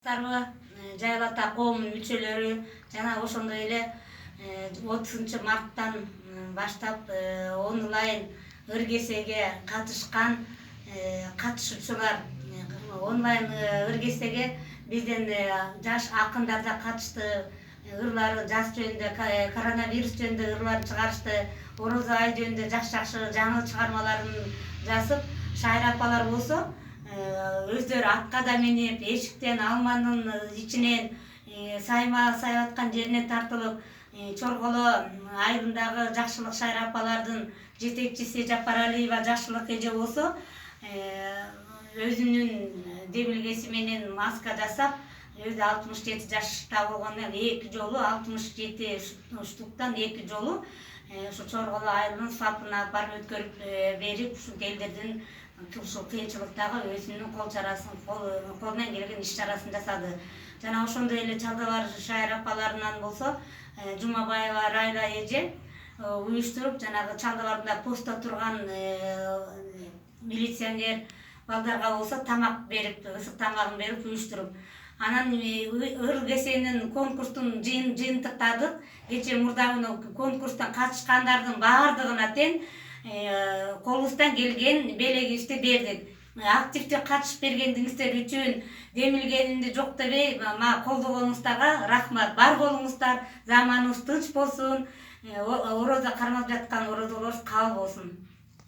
Тарбы жайлата коомунун мүчөлөрү жана ошондой эле 30 марттан баштап онлайн ыргесеге катышкан катышуучулар онлайн ыргесеге бизден жаш акындар да катышты. Ырлары жаз жөнүндө коронавирус жөнүндө ырларын чыгарышты. Орозо ай жөнүндө жакшы жаңы чыгармаларын жазып, Шайра апалар болсо өздөрү атка да минип, эшиктен алманын ичинен сайма сайып аткан жерине тартылып, Чорголо айылындагы Жакшылык Шайра апалардын жетекчиси Жапаралиева Жакшылык эже болсо өзүнүн демилгеси менен маска жасап, өзү 67 жашта болгондон 2 жолу 67 штуктан 2 жолу ушу Чорголо айылынын сапына барып өткөрүп берип, ушу элдердин ушул кыйынчылыктагы өзүнүн кол менен келген иш чарасын жасады. Жана ошондой эле Чалдыбар Шайра апаларынан болсо Жумабаева Райла эже уюштуруп, жанагы Чалдыбарда постто турган милиционер балдарга болсо тамак берип, ысык тамагын берип уюштуруп, анан ыр кесенин конкурстун жыйынтыктадык. Кечээ мурдагы конкурстан катышкандардын баардыгына тең колубуздан келген белегибизди бердик. Активдүү катышып бергендиңиздер үчүн, демилгенимди жок дебей мага колдогонуңуздарга рахмат. Бар болуңуздар, заманыбыз тынч болсун, орозо кармап жаткан орозолор кабыл болсун.